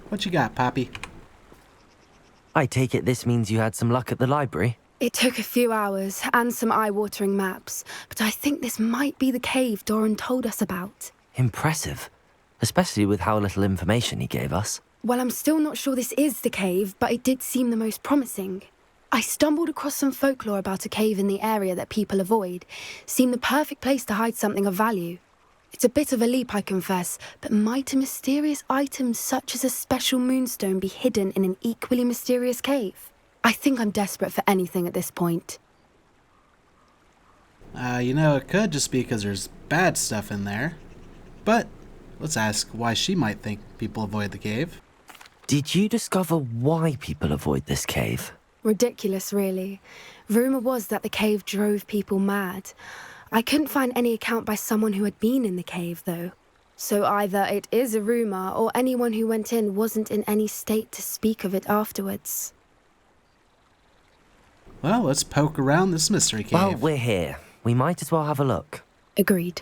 What you got, Poppy? I take it this means you had some luck at the library? It took a few hours and some eye-watering maps, but I think this might be the cave Doran told us about. Impressive. Especially with how little information he gave us. Well, I'm still not sure this is the cave, but it did seem the most promising. I stumbled across some folklore about a cave in the area that people avoid. Seemed the perfect place to hide something of value. It's a bit of a leap, I confess, but might a mysterious item such as a special moonstone be hidden in an equally mysterious cave? I think I'm desperate for anything at this point. It could just be because there's bad stuff in there. But let's ask why she might think people avoid the cave. Did you discover why people avoid this cave? Ridiculous, really. Rumour was that the cave drove people mad. I couldn't find any account by someone who had been in the cave, though. So either it is a rumour, or anyone who went in wasn't in any state to speak of it afterwards. Well, let's poke around this mystery cave. Well, we're here. We might as well have a look. Agreed.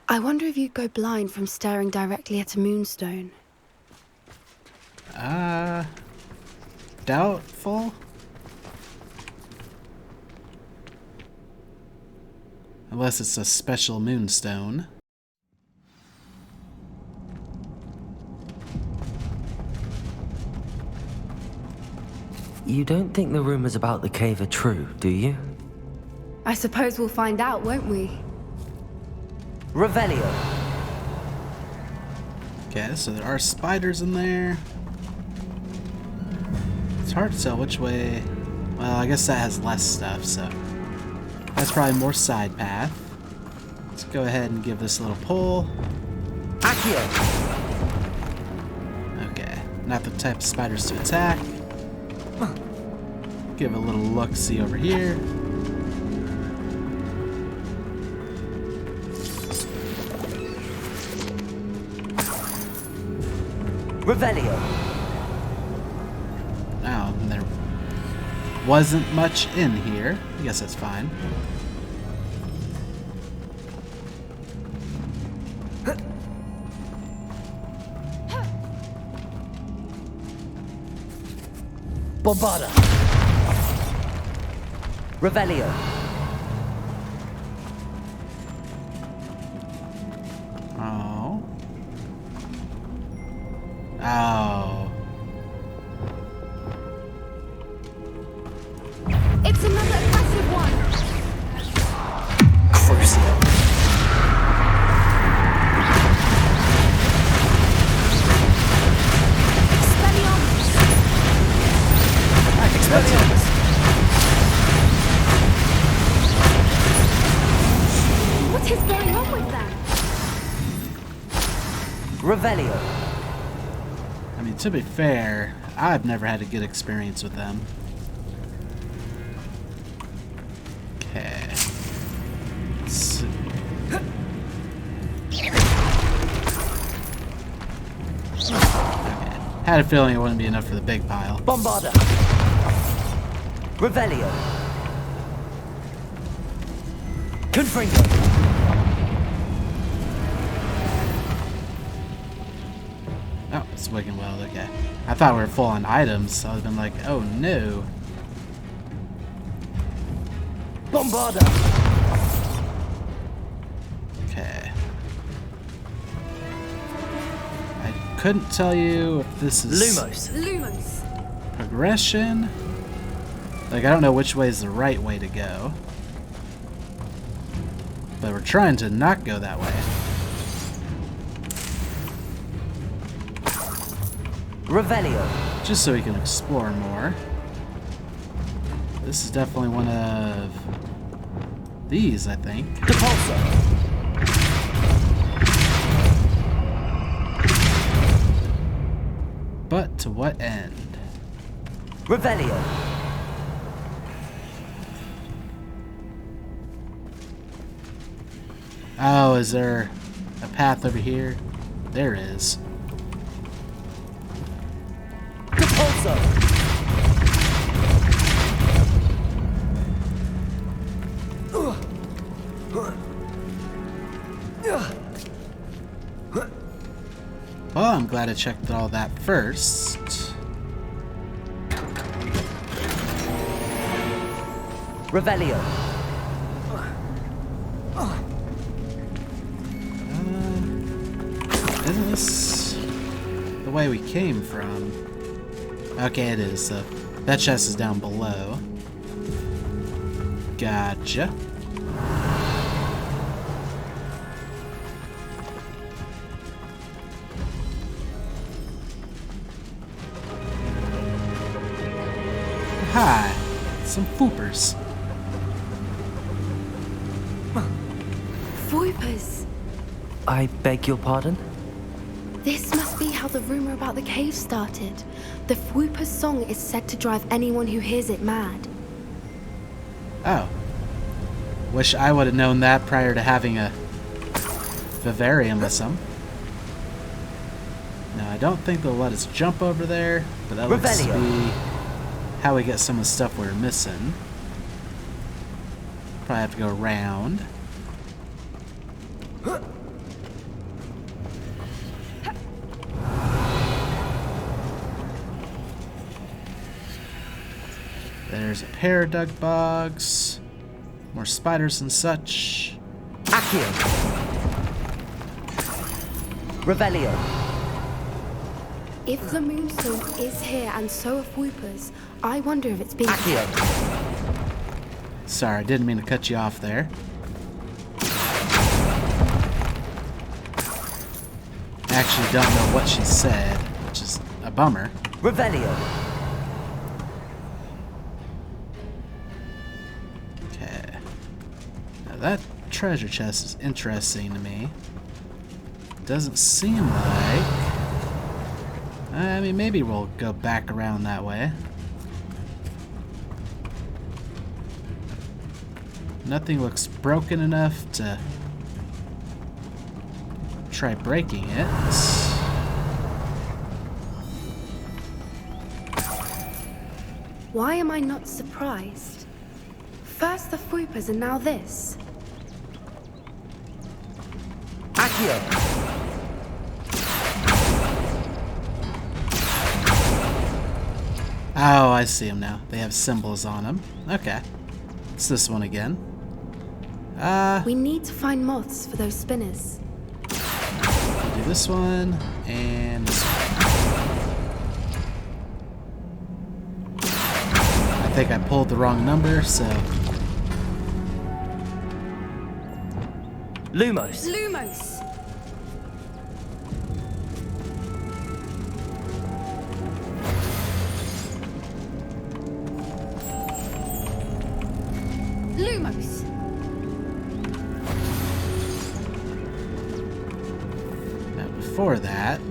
I wonder if you'd go blind from staring directly at a moonstone. Doubtful? Unless it's a special moonstone. You don't think the rumors about the cave are true, do you? I suppose we'll find out, won't we? Revelio. Okay, so there are spiders in there. It's hard to tell which way... Well, I guess that has less stuff, so... That's probably more side path. Let's go ahead and give this a little pull. Accio. Okay, not the type of spiders to attack. Give a little look-see over here. Revelio. Oh, and there wasn't much in here. I guess that's fine. Bombarda. Revelio. Oh. Oh. It's another aggressive one! Crucio. Expelliarmus. What is going on with them? Revelio. I mean, to be fair, I've never had a good experience with them. Okay. Let's see. Okay. Had a feeling it wouldn't be enough for the big pile. Bombarda. Revelio. Confringo. Oh, it's Wigan Weld, okay. I thought we were full on items, so I would have been like, oh no. Bombarda. Okay. I couldn't tell you if this is Lumos. progression. Like, I don't know which way is the right way to go. But we're trying to not go that way. Revelio. Just so we can explore more. This is definitely one of these, I think. Depulso. But to what end? Revelio. Oh, is there a path over here? There is. Depulso. Well, I'm glad I checked all that first. Revelio. Isn't this the way we came from? Okay, it is. That chest is down below. Gotcha. Hi, some foopers. Voipers! I beg your pardon? This must be how the rumor about the cave started. The Fwooper's song is said to drive anyone who hears it mad. Oh. Wish I would have known that prior to having a vivarium with some. No, I don't think they'll let us jump over there, but that looks to be how we get some of the stuff we're missing. Probably have to go around. There's a pair of dunbogs, more spiders and such. Accio. Revelio. If the moonstone is here and so are Fwoopers, I wonder if it's being... Accio. Sorry, I didn't mean to cut you off there. I actually don't know what she said, which is a bummer. Revelio. Okay. Now that treasure chest is interesting to me. Doesn't seem like... I mean, maybe we'll go back around that way. Nothing looks broken enough to try breaking it. Why am I not surprised? First the Fwoopers and now this. Accio. Oh, I see them now. They have symbols on them. Okay. It's this one again. We need to find moths for those spinners. We'll do this one and this one. I think I pulled the wrong number, so... Lumos. Lumos! Lumos! Now before that,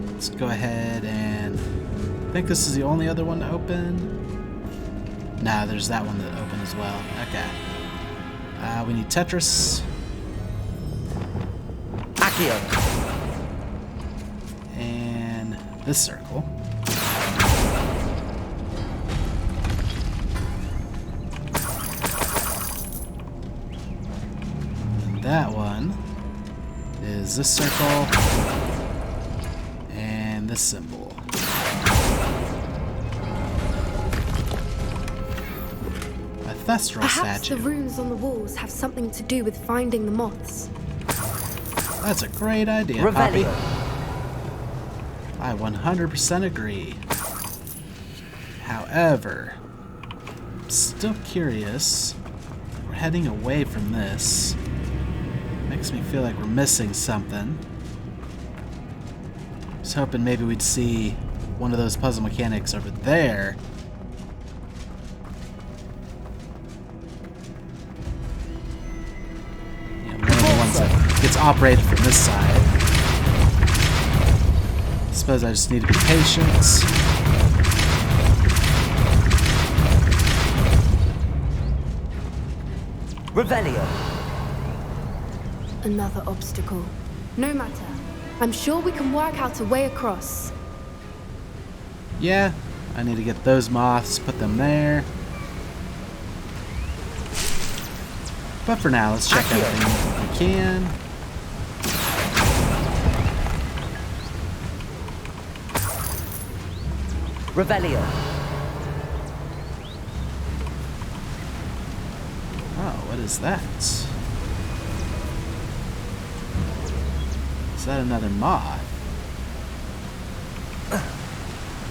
let's go ahead and... I think this is the only other one to open. Nah, there's that one that opened as well. Okay. We need Tetris. Accio. And this circle. And that one is this circle and this symbol. A thestral Perhaps statue. the runes on the walls have something to do with finding the moths. That's a great idea, Poppy. Revelio. I 100% agree. However, I'm still curious. We're heading away from this. Makes me feel like we're missing something. I was hoping maybe we'd see one of those puzzle mechanics over there. Yeah, one of the ones that gets operated from this side. I suppose I just need to be patient. Revelio. Another obstacle. No matter. I'm sure we can work out a way across. Yeah, I need to get those moths, put them there. But for now, let's check everything we can. Revelio. Oh, what is that? Is that another moth?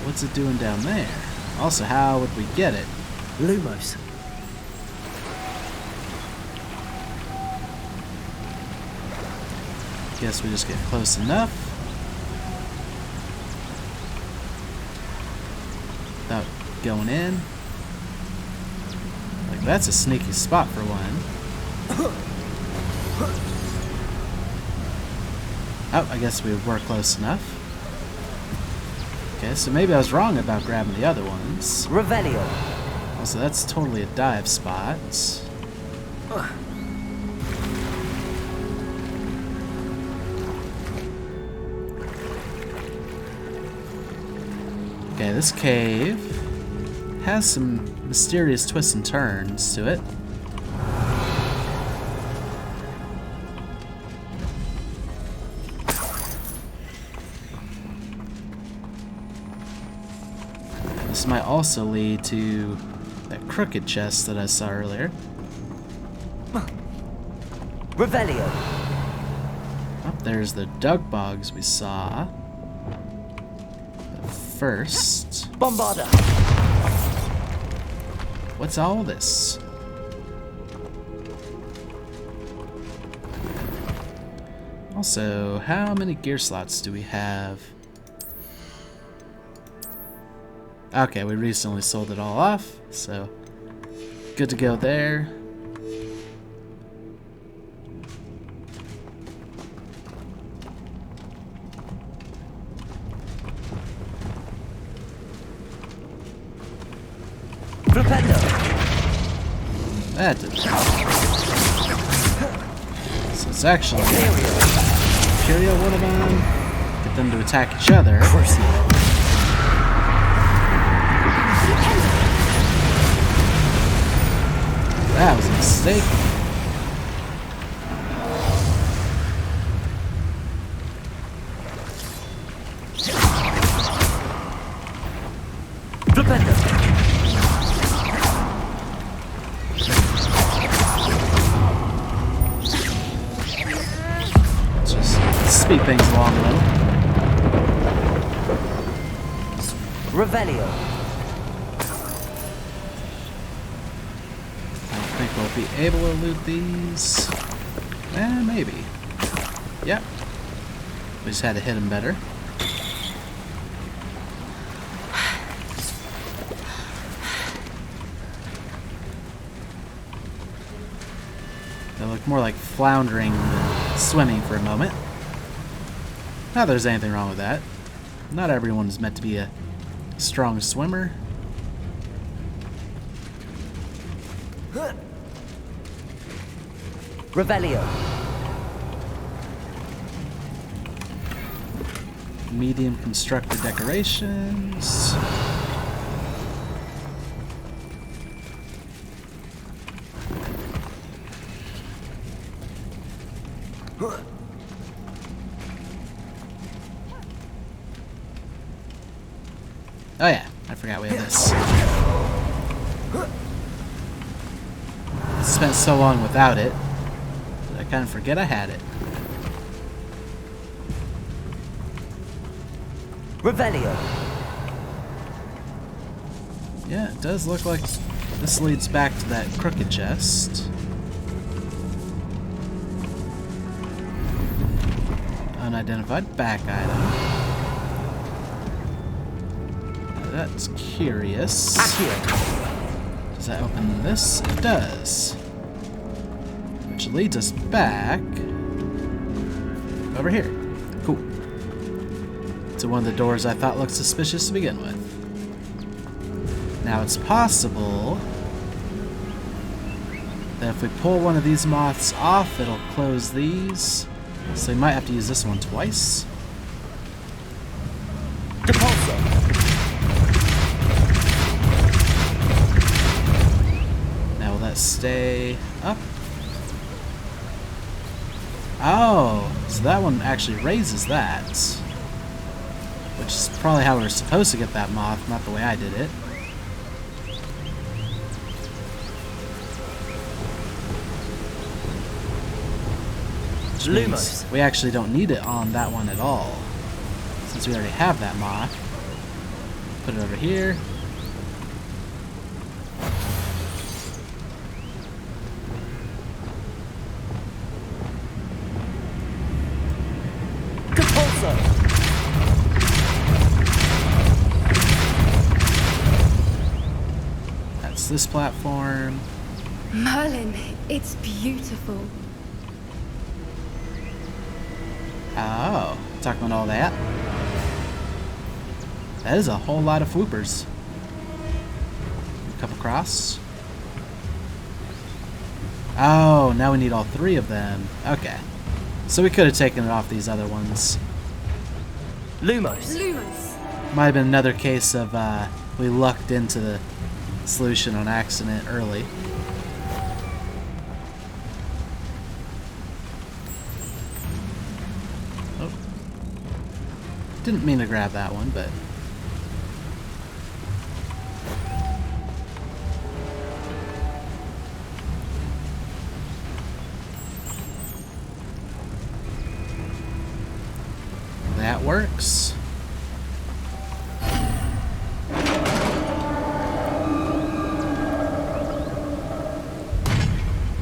What's it doing down there? Also, how would we get it? Lumos. Guess we just get close enough. Without going in. Like, that's a sneaky spot for one. Oh, I guess we were close enough. Okay, so maybe I was wrong about grabbing the other ones. Revelio. Also, that's totally a dive spot. Okay, this cave has some mysterious twists and turns to it. This might also lead to that crooked chest that I saw earlier. Revelio. Oh, there's the dunbogs we saw. But first, Bombarda. what's all this? Also, how many gear slots do we have? Okay, we recently sold it all off, so good to go there. Flipendo. That didn't help. So it's actually Curio one of them. Get them to attack each other. That was a mistake. Flipendo. Just speed things along a little. Revelio. I think we'll be able to loot these. Maybe. Yep. We just had to hit them better. They look more like floundering than swimming for a moment. Not that there's anything wrong with that. Not everyone is meant to be a strong swimmer. Revelio. Medium constructed decorations. Oh yeah, I forgot we had this. I spent so long without it that I kind of forget I had it. Revelio. Yeah, it does look like this leads back to that crooked chest. Unidentified back item. Now that's curious. Accio. Does that open this? It does. Which leads us back over here. Cool. To one of the doors I thought looked suspicious to begin with. Now it's possible that if we pull one of these moths off, it'll close these. So we might have to use this one twice. Depulso. Now will that stay up? Oh, so that one actually raises that. Which is Probably how we're supposed to get that moth, not the way I did it. Which means we actually don't need it on that one at all, since we already have that moth. Put it over here. That's this platform. Merlin, it's beautiful. Oh, talking about all that. That is a whole lot of floopers. Come across. Oh, now we need all 3 of them. Okay. So we could have taken it off these other ones. Lumos. Might have been another case of we lucked into the solution on accident early. Oh. Didn't mean to grab that one, but... that works.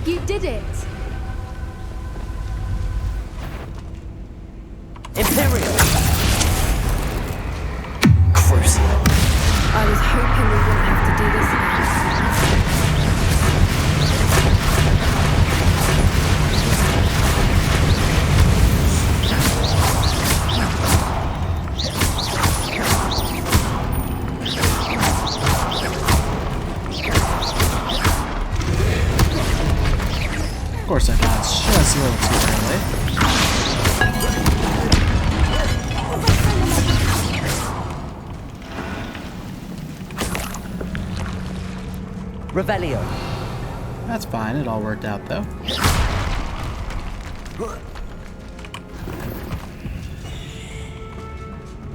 You did it! Imperial. Crucial. I was hoping we wouldn't have to do this again. Of course I dodged just a little too early. Revelio. That's fine, it all worked out though.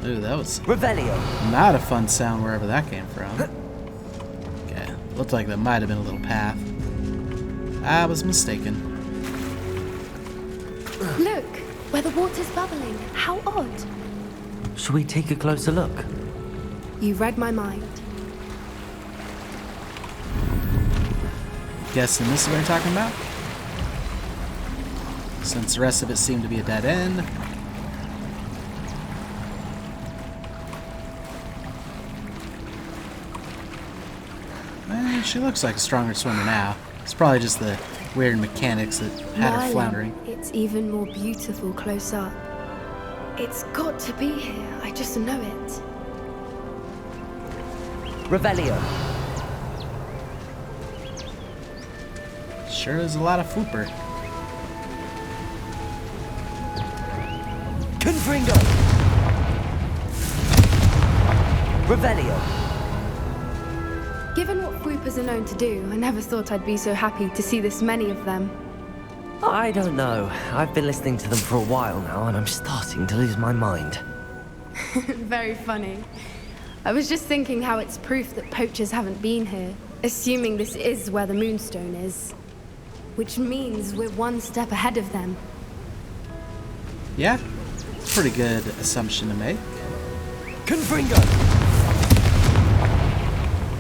Ooh, that was Revelio. not a fun sound wherever that came from. Okay, looked like that might have been a little path. I was mistaken. Look, where the water's bubbling. How odd. Should we take a closer look? You read my mind. Guessing this is what you're talking about? Since the rest of it seemed to be a dead end. She looks like a stronger swimmer now. It's probably just the weird mechanics that had her floundering. It's even more beautiful close up. It's got to be here. I just know it. Revelio. Sure is a lot of flooper. Confringo. Revelio. Given what Fwoopers are known to do, I never thought I'd be so happy to see this many of them. I don't know. I've been listening to them for a while now, and I'm starting to lose my mind. Very funny. I was just thinking how it's proof that poachers haven't been here, assuming this is where the moonstone is. Which means we're one step ahead of them. Yeah, it's a pretty good assumption to make. Confringo.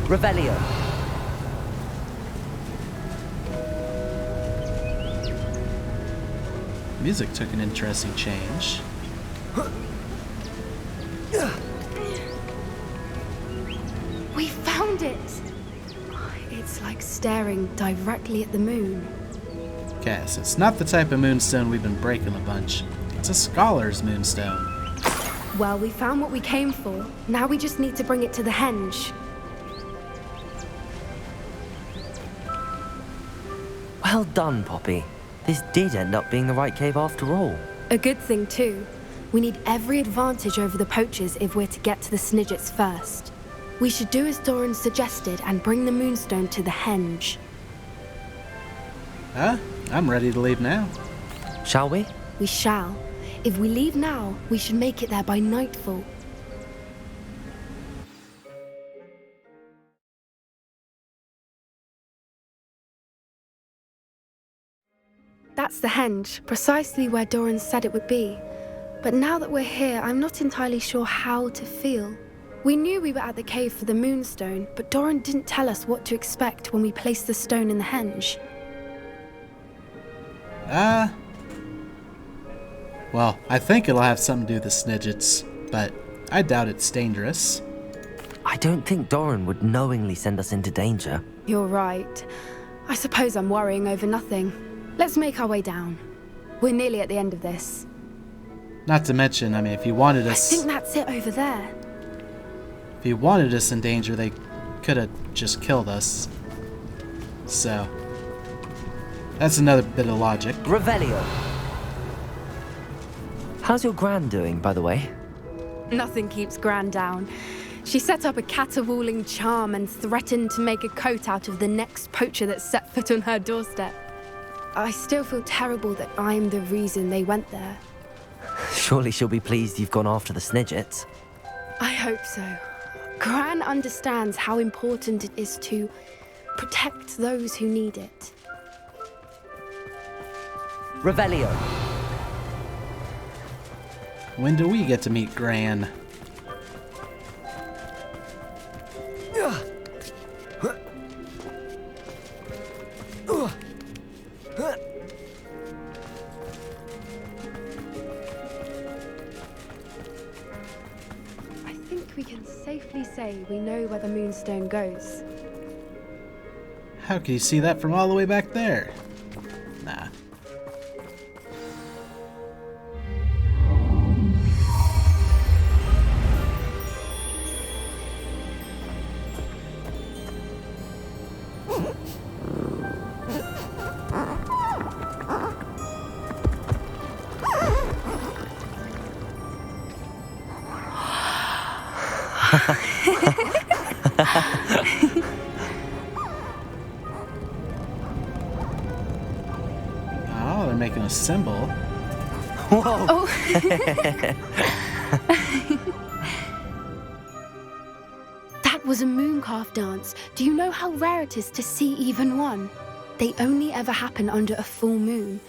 Revelio. Music took an interesting change. We found it! It's like staring directly at the moon. Okay, so it's not the type of moonstone we've been breaking a bunch. It's a scholar's moonstone. Well, we found what we came for. Now we just need to bring it to the henge. Well done, Poppy. This did end up being the right cave after all. A good thing, too. We need every advantage over the poachers if we're to get to the Snidgets first. We should do as Doran suggested and bring the moonstone to the henge. I'm ready to leave now. Shall we? We shall. If we leave now, we should make it there by nightfall. That's the henge, precisely where Doran said it would be. But now that we're here, I'm not entirely sure how to feel. We knew we were at the cave for the moonstone, but Doran didn't tell us what to expect when we placed the stone in the henge. Well, I think it'll have something to do with the snidgets, but I doubt it's dangerous. I don't think Doran would knowingly send us into danger. You're right. I suppose I'm worrying over nothing. Let's make our way down. We're nearly at the end of this. Not to mention, I mean, if he wanted I us... think that's it over there. If he wanted us in danger, they could have just killed us. So, that's another bit of logic. Revelio. How's your gran doing, by the way? Nothing keeps Gran down. She set up a caterwauling charm and threatened to make a coat out of the next poacher that set foot on her doorstep. I still feel terrible that I'm the reason they went there. Surely she'll be pleased you've gone after the snidgets. I hope so. Gran understands how important it is to protect those who need it. Revelio. When do we get to meet Gran? I think we can safely say we know where the moonstone goes. How can you see that from all the way back there? Nah. Oh, they're making a symbol. Whoa! Oh. That was a mooncalf dance. Do you know how rare it is to see even one? They only ever happen under a full moon.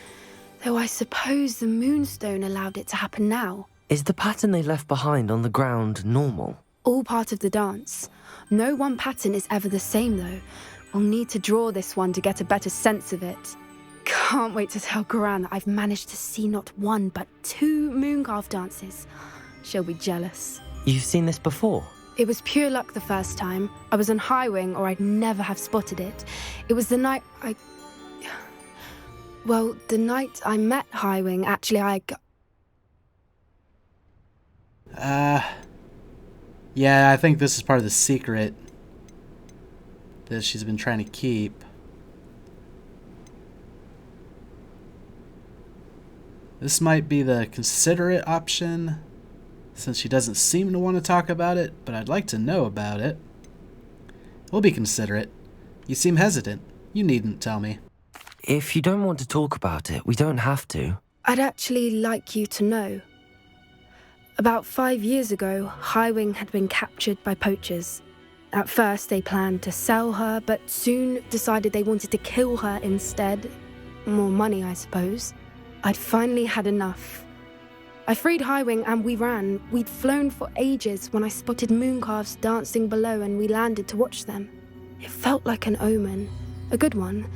Though I suppose the moonstone allowed it to happen now. Is the pattern they left behind on the ground normal? All part of the dance. No one pattern is ever the same, though. We'll need to draw this one to get a better sense of it. Can't wait to tell Gran that I've managed to see not one, but 2 mooncalf dances. She'll be jealous. You've seen this before? It was pure luck the first time. I was on Highwing, or I'd never have spotted it. It was the night Well, the night I met Highwing, actually, Yeah, I think this is part of the secret that she's been trying to keep. This might be the consider it option, since she doesn't seem to want to talk about it, but I'd like to know about it. We'll be considerate. You seem hesitant. You needn't tell me. If you don't want to talk about it, we don't have to. I'd actually like you to know. About 5 years ago, Highwing had been captured by poachers. At first, they planned to sell her, but soon decided they wanted to kill her instead. More money, I suppose. I'd finally had enough. I freed Highwing and we ran. We'd flown for ages when I spotted mooncalves dancing below and we landed to watch them. It felt like an omen. A good one.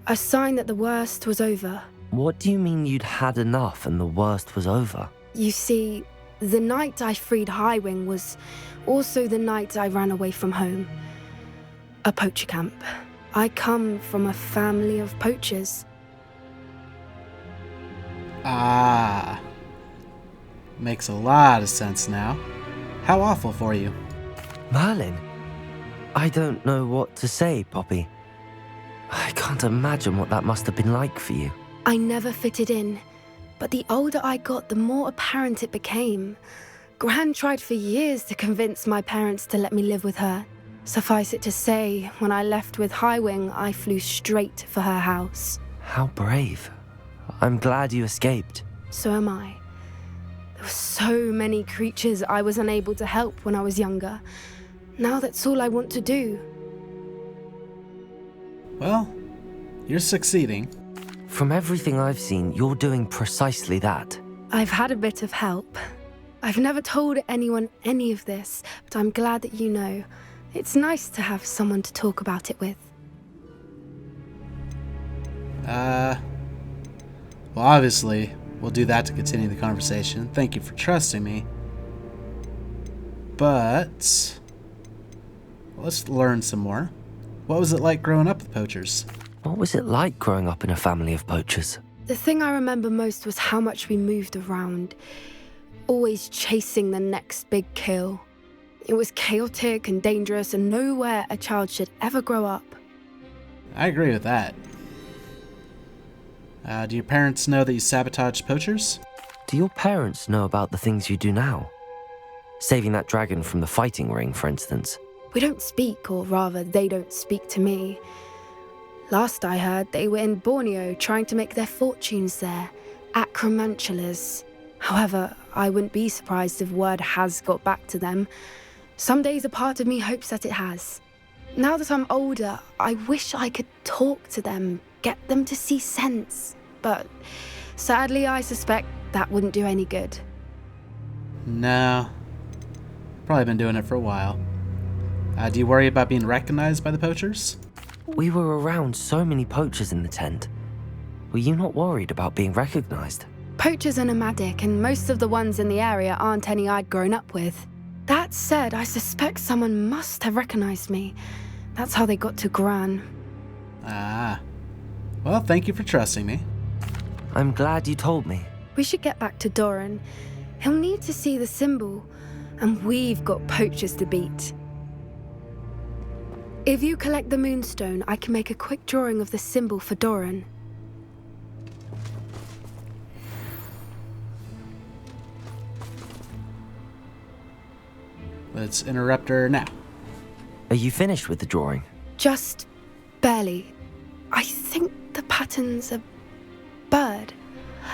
A sign that the worst was over. What do you mean you'd had enough and the worst was over? You see, the night I freed Highwing was also the night I ran away from home. A poacher camp. I come from a family of poachers. Ah. Makes a lot of sense now. How awful for you. Merlin? I don't know what to say, Poppy. I can't imagine what that must have been like for you. I never fitted in, but the older I got, the more apparent it became. Gran tried for years to convince my parents to let me live with her. Suffice it to say, when I left with Highwing, I flew straight for her house. How brave. I'm glad you escaped. So am I. There were so many creatures I was unable to help when I was younger. Now that's all I want to do. Well, you're succeeding. From everything I've seen, you're doing precisely that. I've had a bit of help. I've never told anyone any of this, but I'm glad that you know. It's nice to have someone to talk about it with. Well, obviously, we'll do that to continue the conversation. Thank you for trusting me. But let's learn some more. What was it like growing up with poachers? What was it like growing up in a family of poachers? The thing I remember most was how much we moved around, always chasing the next big kill. It was chaotic and dangerous and nowhere a child should ever grow up. I agree with that. Do your parents know that you sabotage poachers? Do your parents know about the things you do now? Saving that dragon from the fighting ring, for instance. We don't speak, or rather, they don't speak to me. Last I heard, they were in Borneo trying to make their fortunes there, acromantulas. However, I wouldn't be surprised if word has got back to them. Some days a part of me hopes that it has. Now that I'm older, I wish I could talk to them, get them to see sense. But sadly, I suspect that wouldn't do any good. No. Probably been doing it for a while. Do you worry about being recognized by the poachers? We were around so many poachers in the tent. Were you not worried about being recognized? Poachers are nomadic, and most of the ones in the area aren't any I'd grown up with. That said, I suspect someone must have recognized me. That's how they got to Gran. Ah. Well, thank you for trusting me. I'm glad you told me. We should get back to Doran. He'll need to see the symbol, and we've got poachers to beat. If you collect the moonstone, I can make a quick drawing of the symbol for Doran. Let's interrupt her now. Are you finished with the drawing? Just barely. I think the pattern's a bird.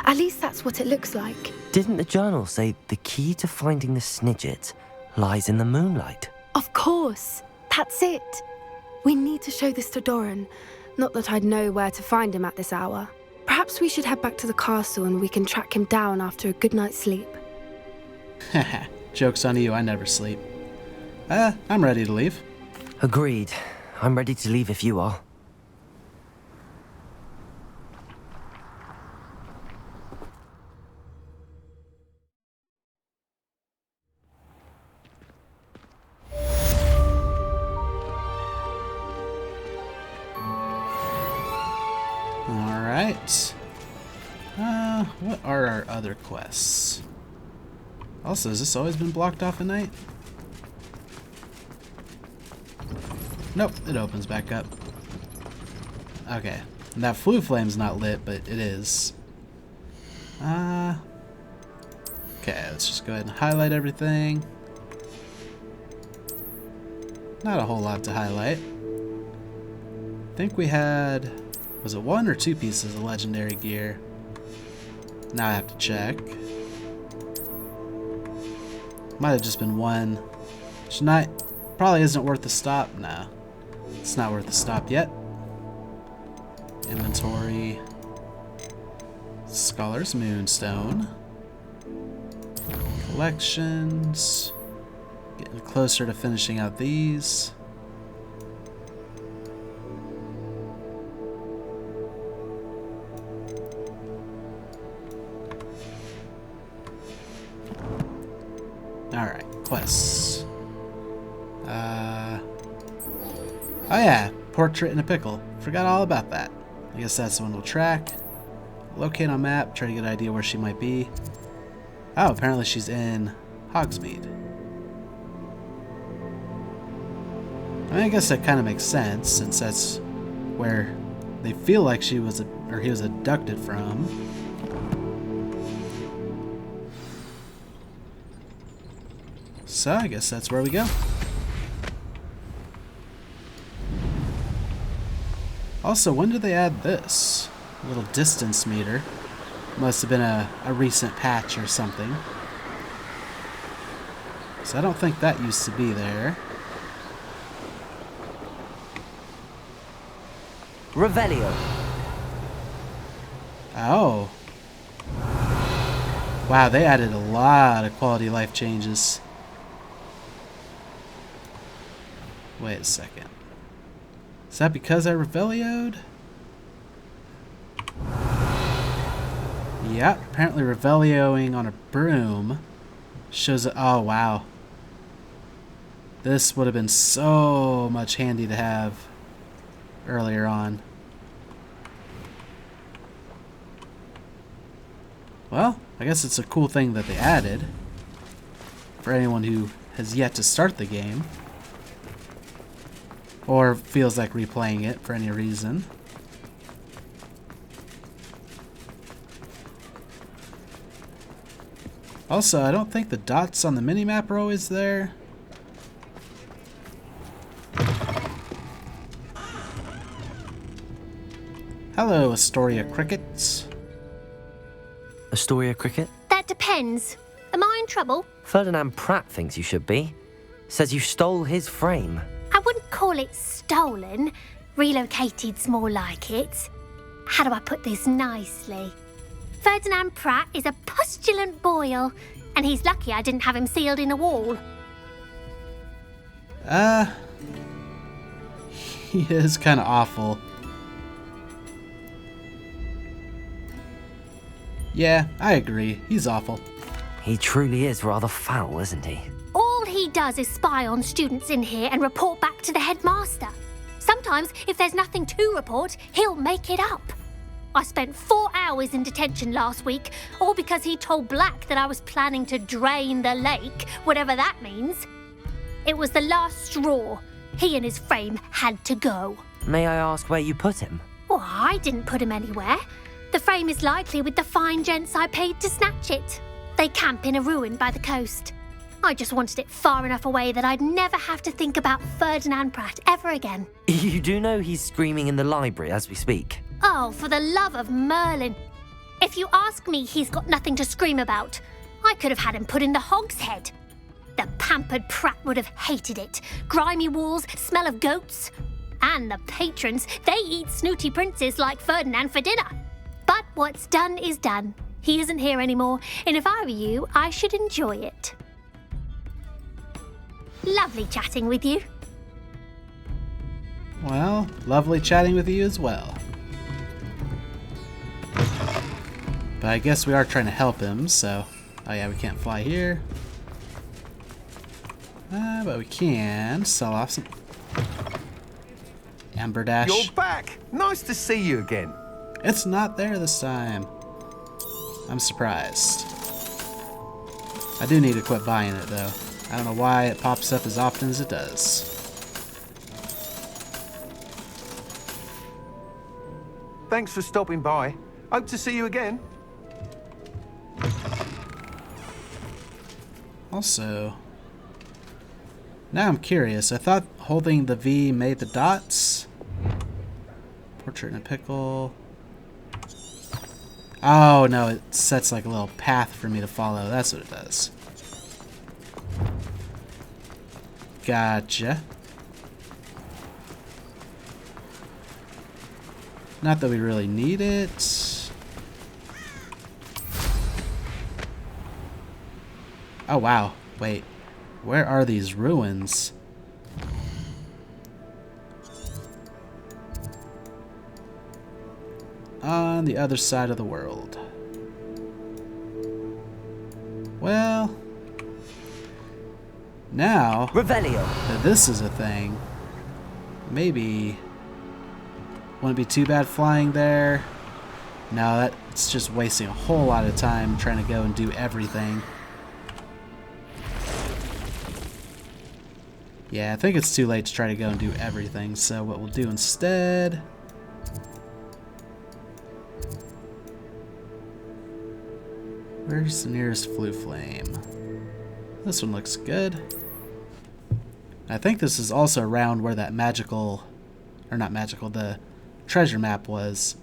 At least that's what it looks like. Didn't the journal say the key to finding the Snidget lies in the moonlight? Of course. That's it. We need to show this to Doran. Not that I'd know where to find him at this hour. Perhaps we should head back to the castle and we can track him down after a good night's sleep. Haha, joke's on you, I never sleep. I'm ready to leave. Agreed. I'm ready to leave if you are. Alright. What are our other quests? Also, has this always been blocked off at night? Nope, it opens back up. Okay. And that flue flame's not lit, but it is. Okay, let's just go ahead and highlight everything. Not a whole lot to highlight. I think we had... Was it 1 or 2 pieces of legendary gear? Now I have to check. Might have just been 1. Which probably isn't worth the stop. No. It's not worth the stop yet. Inventory. Scholar's Moonstone. Collections. Getting closer to finishing out these. Alright, quests. Oh yeah, portrait in a pickle. Forgot all about that. I guess that's the one we'll track. Locate on map, try to get an idea where she might be. Oh, apparently she's in Hogsmeade. I guess that kind of makes sense, since that's where they feel like she was, or he was abducted from. So I guess that's where we go. Also, when did they add this? A little distance meter. Must have been a recent patch or something. So I don't think that used to be there. Revelio. Oh. Wow, they added a lot of quality of life changes. Wait a second. Is that because I Revelio'd? Yeah, apparently Revelioing on a broom shows it. Oh, wow. This would have been so much handy to have earlier on. Well, I guess it's a cool thing that they added for anyone who has yet to start the game or feels like replaying it for any reason. Also, I don't think the dots on the minimap are always there. Hello, Astoria Crickets. Astoria Cricket? That depends. Am I in trouble? Ferdinand Pratt thinks you should be. Says you stole his frame. I wouldn't call it stolen. Relocated's more like it. How do I put this nicely? Ferdinand Pratt is a postulant boil, and he's lucky I didn't have him sealed in a wall. He is kind of awful. Yeah, I agree. He's awful. He truly is rather foul, isn't he? All he does is spy on students in here and report back to the headmaster. Sometimes, if there's nothing to report, he'll make it up. I spent 4 hours in detention last week, all because he told Black that I was planning to drain the lake, whatever that means. It was the last straw. He and his frame had to go. May I ask where you put him? Well, I didn't put him anywhere. The frame is likely with the fine gents I paid to snatch it. They camp in a ruin by the coast. I just wanted it far enough away that I'd never have to think about Ferdinand Pratt ever again. You do know he's screaming in the library as we speak. Oh, for the love of Merlin. If you ask me, he's got nothing to scream about. I could have had him put in the hogshead. The pampered Pratt would have hated it. Grimy walls, smell of goats. And the patrons, they eat snooty princes like Ferdinand for dinner. But what's done is done. He isn't here anymore, and if I were you, I should enjoy it. Lovely chatting with you. Well, lovely chatting with you as well. But I guess we are trying to help him, so... Oh yeah, we can't fly here. But we can sell off some... Amber Dash. You're back! Nice to see you again. It's not there this time. I'm surprised. I do need to quit buying it though. I don't know why it pops up as often as it does. Thanks for stopping by. Hope to see you again. Also, now I'm curious. I thought holding the V made the dots. Portrait in a pickle. Oh no, it sets like a little path for me to follow. That's what it does. Gotcha. Not that we really need it. Oh wow, wait. Where are these ruins? On the other side of the world. Well, now Revelio. that this is a thing, maybe wouldn't be too bad flying there. No, that's just wasting a whole lot of time trying to go and do everything. Yeah, I think it's too late to try to go and do everything, so what we'll do instead... Where's the nearest flue flame? This one looks good. I think this is also around where that magical... Or not magical, the treasure map was.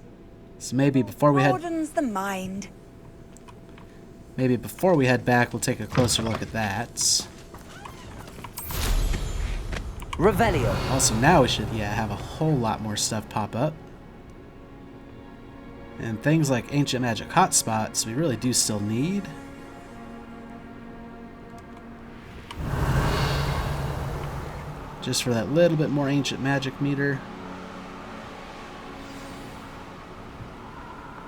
So maybe before we Broadens the mind. Maybe before we head back, we'll take a closer look at that. Revelio. Also, now we should, yeah, have a whole lot more stuff pop up. And things like ancient magic hotspots we really do still need. Just for that little bit more ancient magic meter.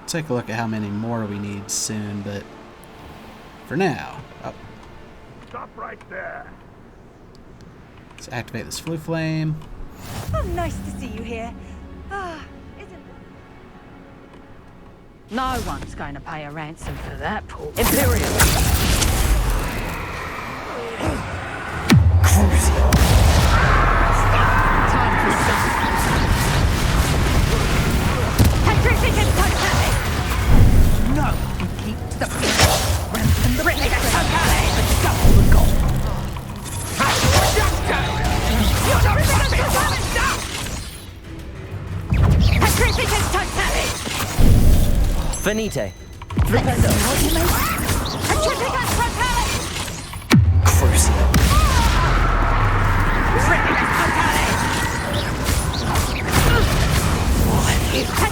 Take a look at how many more we need soon, but for now... Oh. Stop right there. Let's activate this flue flame. Oh, nice to see you here. Ah, isn't it? No one's going to pay a ransom for that, Paul. Imperial! Time for some. Petrificus totale! No one can keep the ransom the Petrificus totale, but double the gold. Petrificus totale! Finite! Flipendo! Petrificus totale! Crucio! Petrificus totale!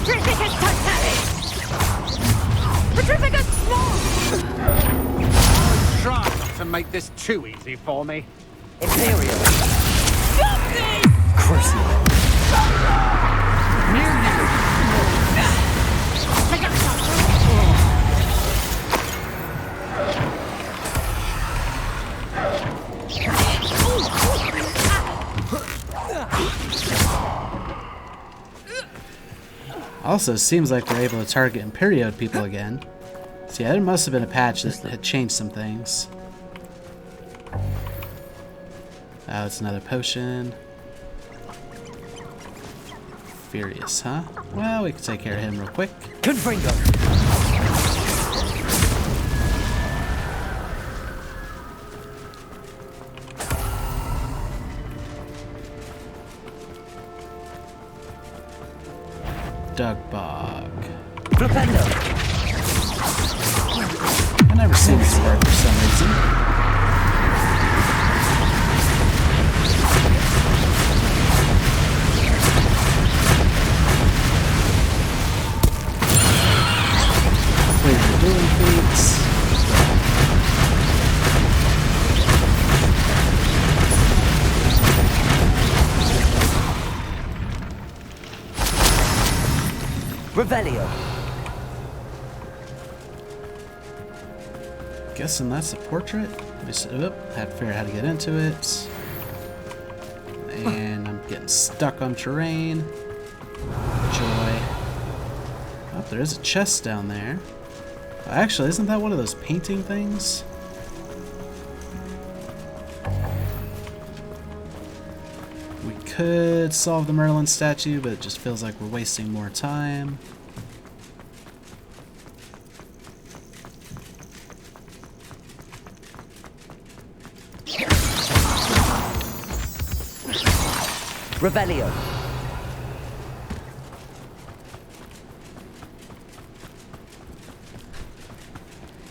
Petrificus totale! Petrificus small! Try not to make this too easy for me. Imperial! Stop this! Crucio! Also, seems like we're able to target Imperiode people again. So yeah, there must have been a patch that had changed some things. Oh, it's another potion. Furious, huh? Well, we can take care of him real quick. Confringo! Dunbog. Flipendo! I never seem to work for some reason. Clear the dueling feats. Revelio! Guessing that's a portrait. Oop, had to figure out how to get into it. And I'm getting stuck on terrain. Joy. Oh, there is a chest down there. Actually, isn't that one of those painting things? We could solve the Merlin statue, but it just feels like we're wasting more time. Revelio!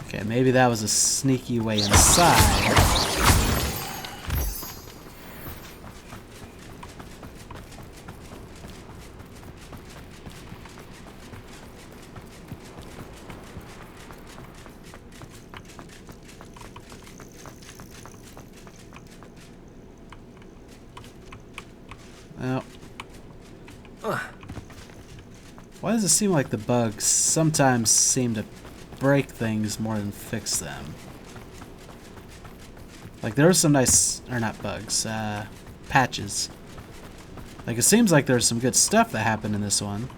Okay, maybe that was a sneaky way inside. Well, why does it seem like the bugs sometimes seem to break things more than fix them? Like there were some nice, or not bugs, patches. Like it seems like there's some good stuff that happened in this one.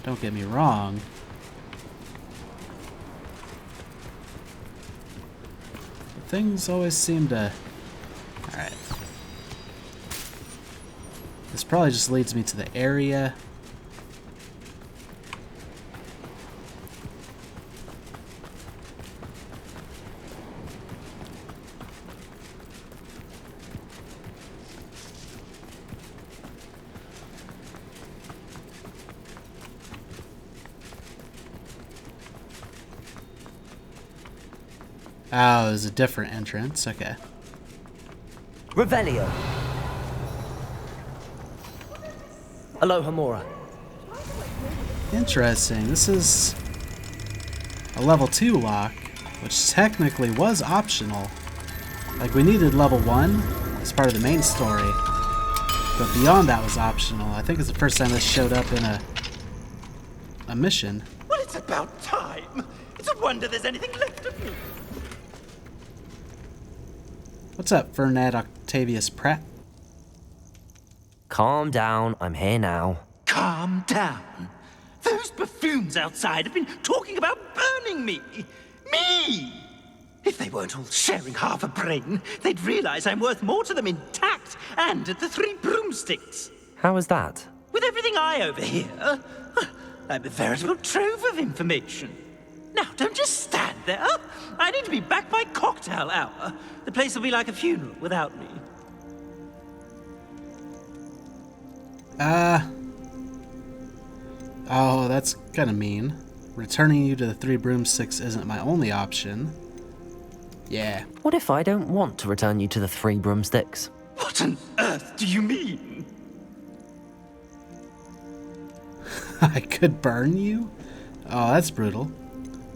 Don't get me wrong. But things always seem to... Alright. This probably just leads me to the area. Oh, there's a different entrance. Okay. Revelio! Aloha Mora. Interesting. This is a level 2 lock, which technically was optional. Like, we needed level 1 as part of the main story, but beyond that was optional. I think it's the first time this showed up in a mission. Well, it's about time. It's a wonder there's anything left of me. What's up, Fernand Octavius Pratt? Calm down, I'm here now. Calm down. Those buffoons outside have been talking about burning me. Me! If they weren't all sharing half a brain, they'd realize I'm worth more to them intact and at the 3 broomsticks. How was that? With everything I overhear, I'm a veritable trove of information. Now, don't just stand there. I need to be back by cocktail hour. The place will be like a funeral without me. Oh, that's kind of mean. Returning you to the 3 broomsticks isn't my only option. Yeah. What if I don't want to return you to the 3 broomsticks? What on earth do you mean? I could burn you? Oh, that's brutal.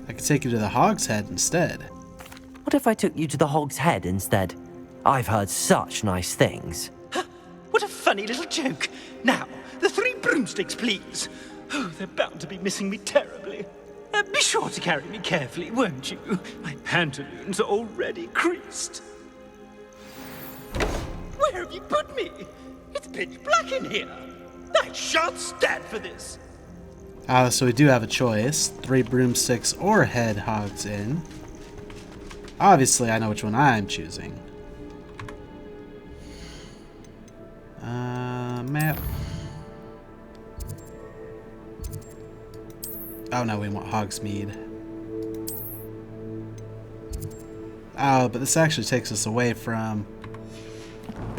I could take you to the Hog's Head instead. What if I took you to the Hog's Head instead? I've heard such nice things. What a funny little joke. Now, the 3 broomsticks, please. Oh, they're bound to be missing me terribly. Be sure to carry me carefully, won't you? My pantaloons are already creased. Where have you put me? It's pitch black in here. I shan't stand for this. So we do have a choice. 3 broomsticks or head Hog's Inn. Obviously, I know which one I'm choosing. Map. Oh no, we want Hogsmeade. Oh, but this actually takes us away from...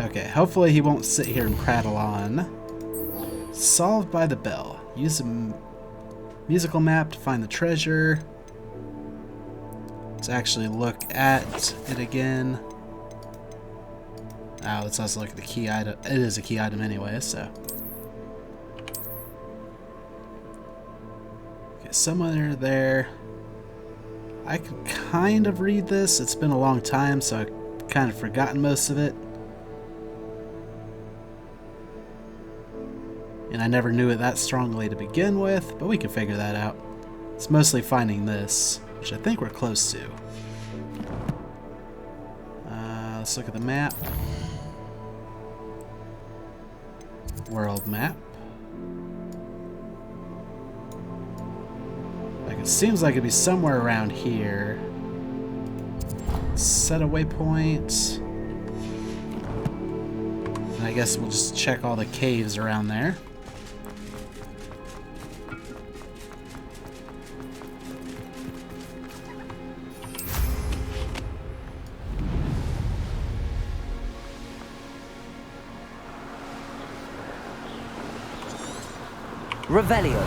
Okay, hopefully he won't sit here and prattle on. Solved by the bell. Use a musical map to find the treasure. Let's actually look at it again. Oh, let's also look at the key item. It is a key item anyway, so... Somewhere there. I could kind of read this. It's been a long time, so I've kind of forgotten most of it. And I never knew it that strongly to begin with, but we can figure that out. It's mostly finding this, which I think we're close to. Let's look at the map. World map. It seems like it'd be somewhere around here. Set a waypoint. And I guess we'll just check all the caves around there. Revelio.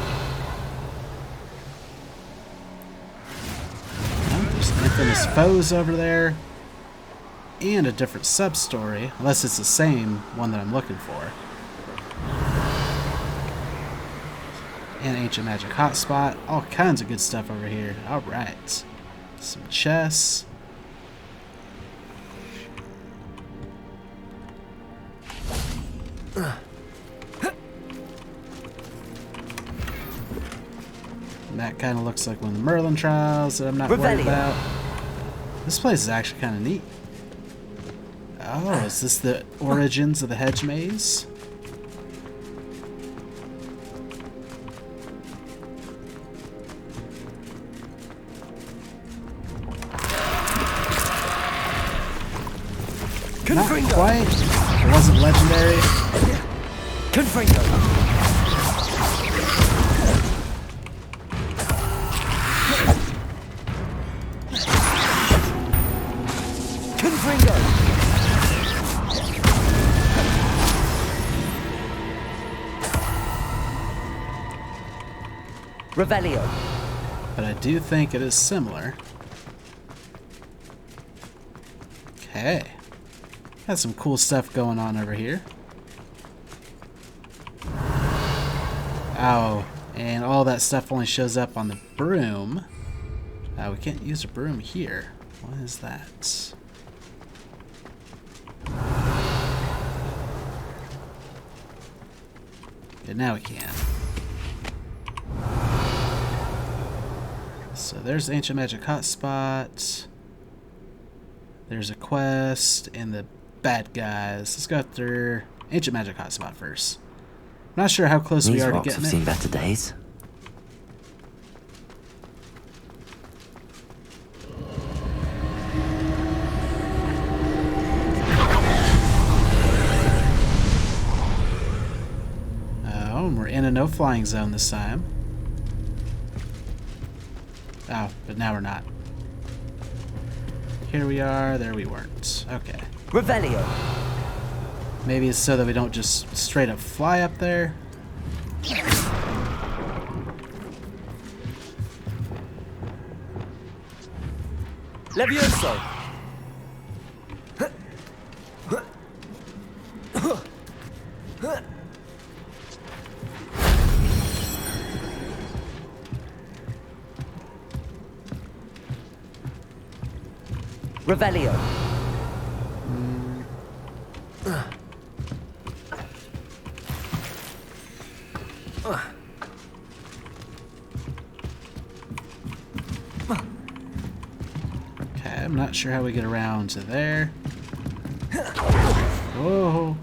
Infamous foes over there, and a different sub-story, unless it's the same one that I'm looking for. And ancient magic hotspot, all kinds of good stuff over here. All right, some chests. And that kind of looks like one of the Merlin trials that I'm not worried about. This place is actually kind of neat. Oh, is this the origins of the hedge maze? Not quite. It wasn't legendary. Confringo. Revelio. But I do think it is similar. Okay. Got some cool stuff going on over here. Oh, And all that stuff only shows up on the broom. We can't use a broom here. What is that? Okay, now we can. So there's Ancient Magic Hotspot. There's a quest and the bad guys. Let's go after Ancient Magic Hotspot first. I'm not sure how close we are to getting it. These rocks have seen better days. Oh, and we're in a no-flying zone this time. Oh, but now we're not. Here we are, there we weren't. Okay. Revelio. Maybe it's so that we don't just straight up fly up there. Levioso. Revelio. Okay, I'm not sure how we get around to there. Whoa.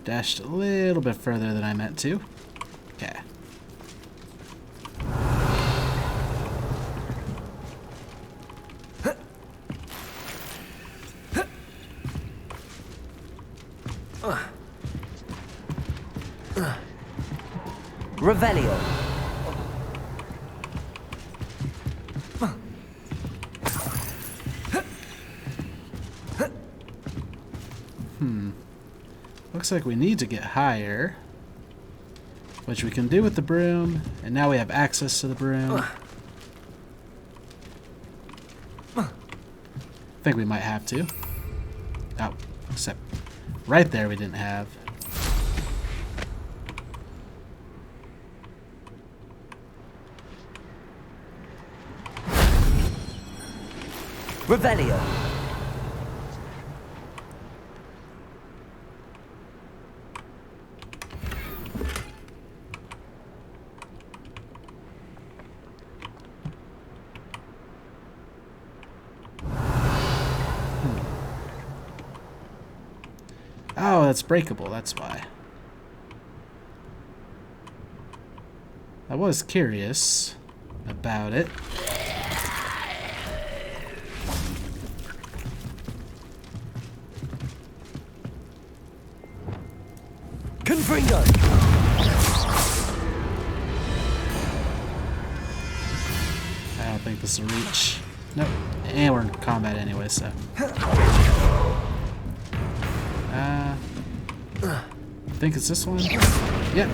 Dashed a little bit further than I meant to. Okay. Revelio. Looks like we need to get higher, which we can do with the broom, and now we have access to the broom. I think we might have to. Oh, except right there we didn't have. Revelio. Oh, that's breakable, that's why. I was curious about it. Confringo. I don't think this will reach. Nope. And we're in combat anyway, so. I think it's this one. Yep.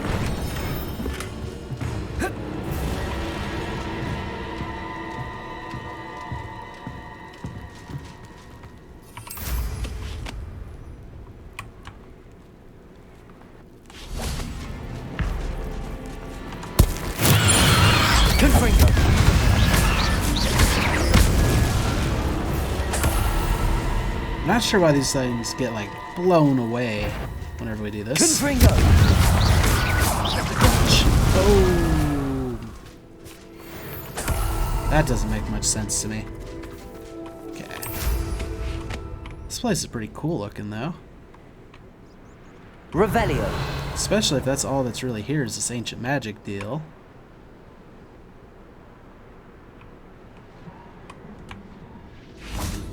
Not sure why these things get like blown away whenever we do this. Oh, that doesn't make much sense to me. Okay, this place is pretty cool looking though. Revelio. Especially if that's all that's really here is this ancient magic deal.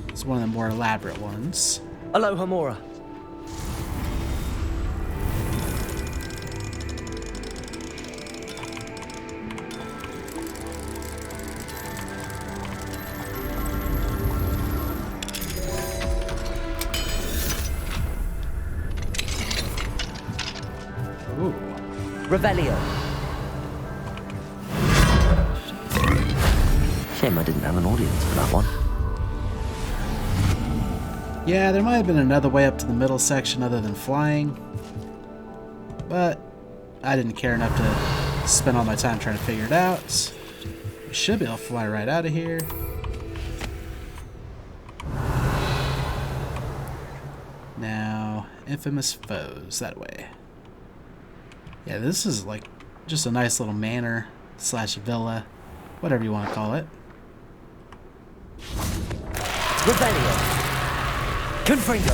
It's one of the more elaborate ones. Aloha Mora. Ooh. Revelio. Shame I didn't have an audience for that one. Yeah, there might have been another way up to the middle section other than flying, but I didn't care enough to spend all my time trying to figure it out. We should be able to fly right out of here. Now, infamous foes, that way. Yeah, this is like just a nice little manor slash villa, whatever you want to call it. Rebellion. Confringo.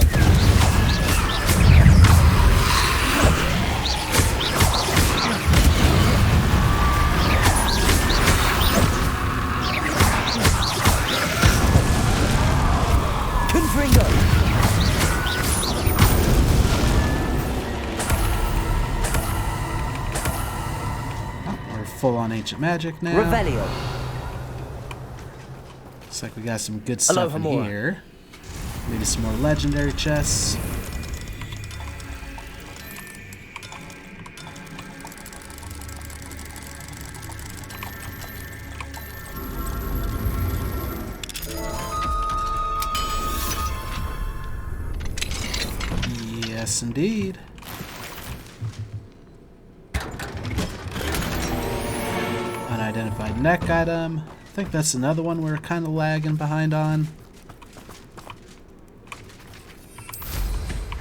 Full on ancient magic now. Revelio. Looks like we got some good stuff in Hamura. here. Maybe some more legendary chests. Yes, indeed. Unidentified neck item. I think that's another one we're kind of lagging behind on.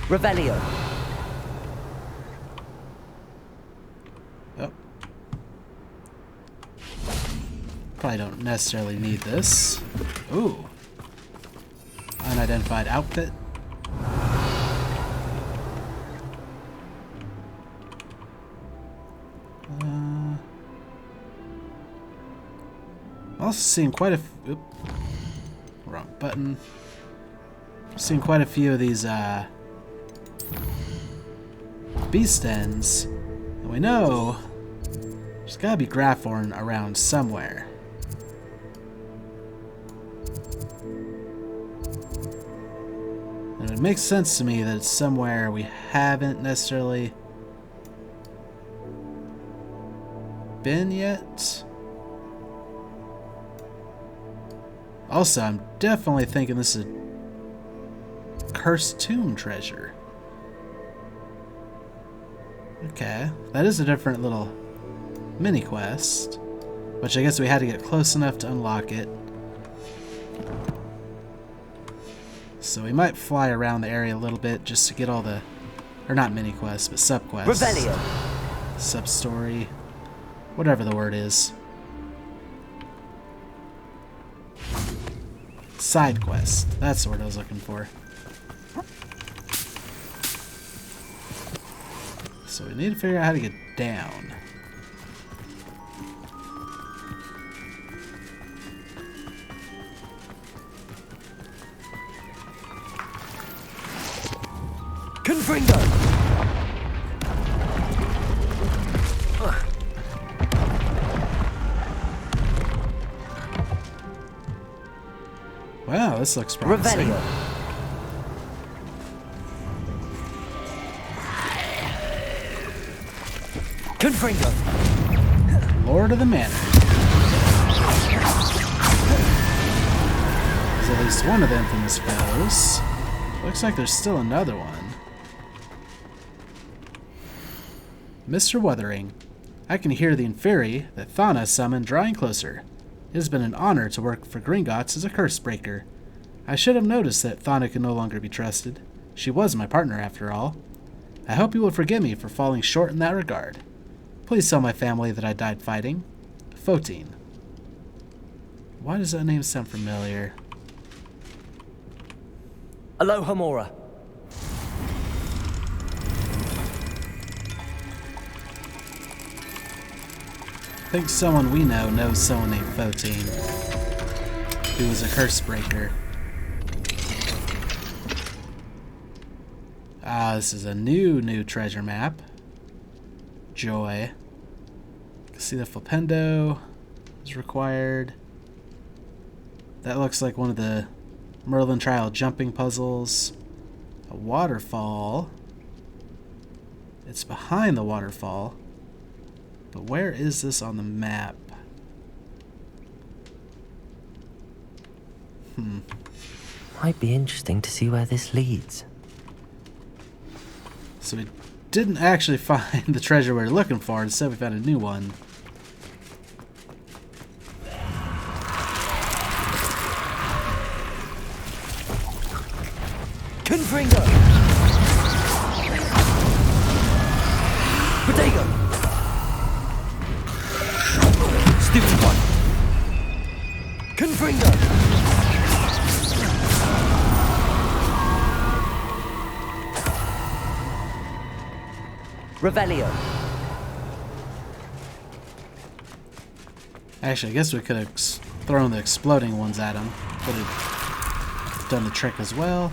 Revelio. Oh. Probably don't necessarily need this. Ooh. Unidentified outfit. Also seeing quite a wrong button. Seeing quite a few of these beast ends. And we know there's gotta be Graphorn around somewhere. And it makes sense to me that it's somewhere we haven't necessarily been yet. Also, I'm definitely thinking this is a cursed tomb treasure. Okay, that is a different little mini quest, which I guess we had to get close enough to unlock it. So we might fly around the area a little bit just to get all the, or not mini quests, but sub quests. Revelio. Sub story, whatever the word is. Side quest. That's the word I was looking for. So we need to figure out how to get down. Confringo. Wow, this looks promising. Revelio. Confringo. Lord of the Manor. There's at least one of the infamous foes. Looks like there's still another one. Mr. Wuthering, I can hear the Inferi that Thana summoned drawing closer. It has been an honor to work for Gringotts as a curse breaker. I should have noticed that Thana can no longer be trusted. She was my partner, after all. I hope you will forgive me for falling short in that regard. Please tell my family that I died fighting. Photine. Why does that name sound familiar? Aloha Mora. I think someone we know knows someone named Photine, who was a curse breaker. Ah, this is a new treasure map. Joy. You can see the Flipendo is required. That looks like one of the Merlin Trial jumping puzzles. A waterfall. It's behind the waterfall. But where is this on the map? Might be interesting to see where this leads. So we didn't actually find the treasure we were looking for. Instead, we found a new one. Confringo! Potato! Stupid one! Confringo! Revelio. Actually, I guess we could have thrown the exploding ones at him. Would have done the trick as well.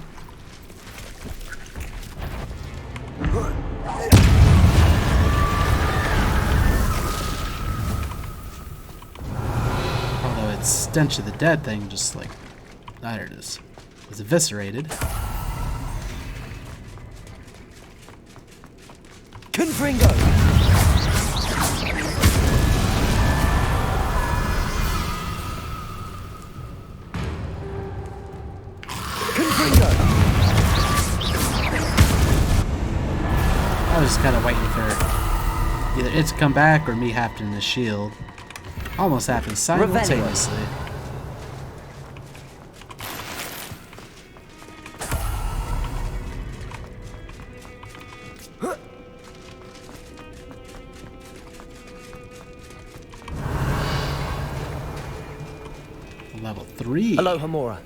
Although its stench of the dead thing just like, there it is, was eviscerated. Confringo! Confringo! I was just kind of waiting for either it to come back or me having to shield. Almost happened simultaneously. Level 3. Hello, Hamura.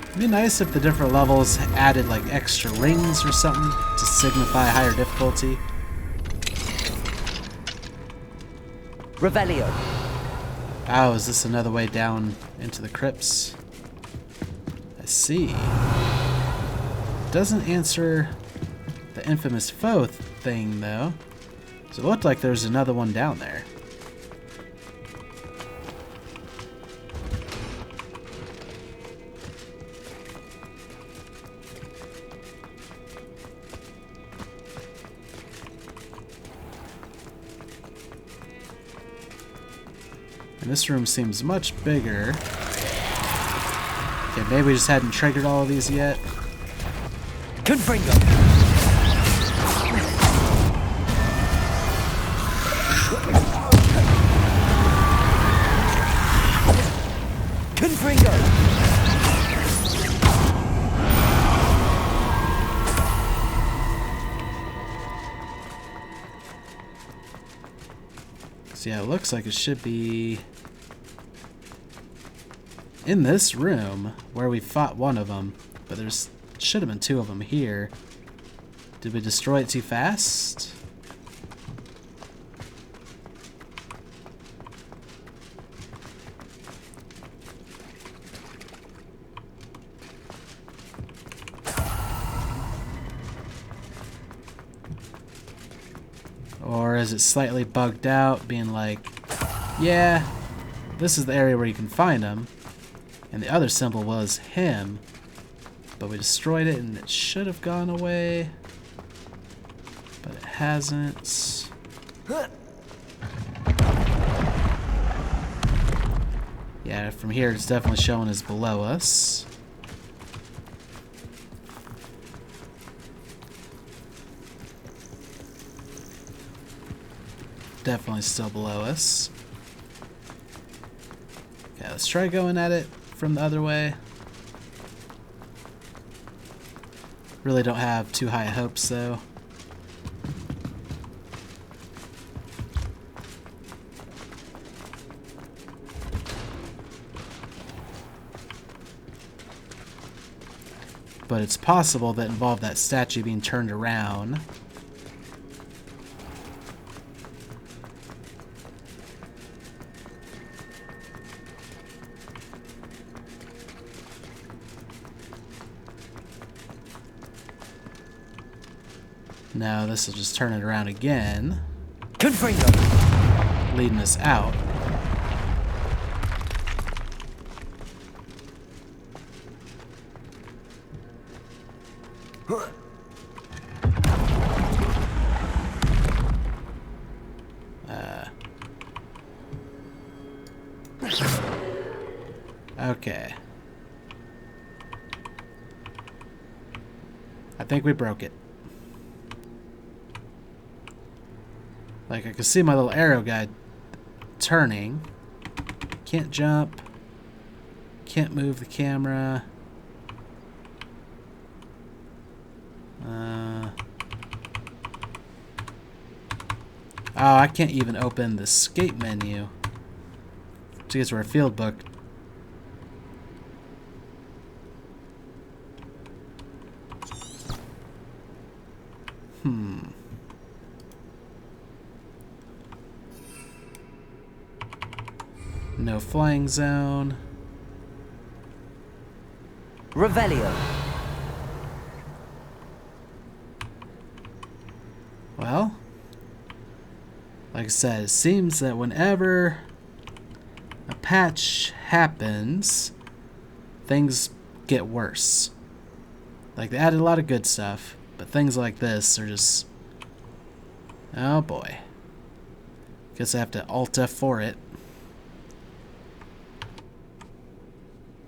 It'd be nice if the different levels added like extra rings or something to signify higher difficulty. Revelio. Oh, is this another way down into the crypts? I see. Doesn't answer the infamous foe thing though. So it looked like there's another one down there. And this room seems much bigger. Okay, maybe we just hadn't triggered all of these yet. Confringo! Confringo! So yeah, it looks like it should be in this room where we fought one of them, but there's should have been two of them here. Did we destroy it too fast? Or is it slightly bugged out, being like, yeah, this is the area where you can find him, and the other symbol was him, but we destroyed it and it should have gone away, but it hasn't. Yeah, from here it's definitely showing as below us. Definitely still below us. Okay, let's try going at it from the other way. Really don't have too high hopes though. But it's possible that involved that statue being turned around. Now this will just turn it around again, Confringo! leading us out. Okay. I think we broke it. Like, I can see my little arrow guy turning. Can't jump. Can't move the camera. Oh, I can't even open the escape menu to get to our field book. No flying zone. Revelio. Well, like I said, it seems that whenever a patch happens, things get worse. Like, they added a lot of good stuff, but things like this are just... Oh boy. Guess I have to Alt F for it.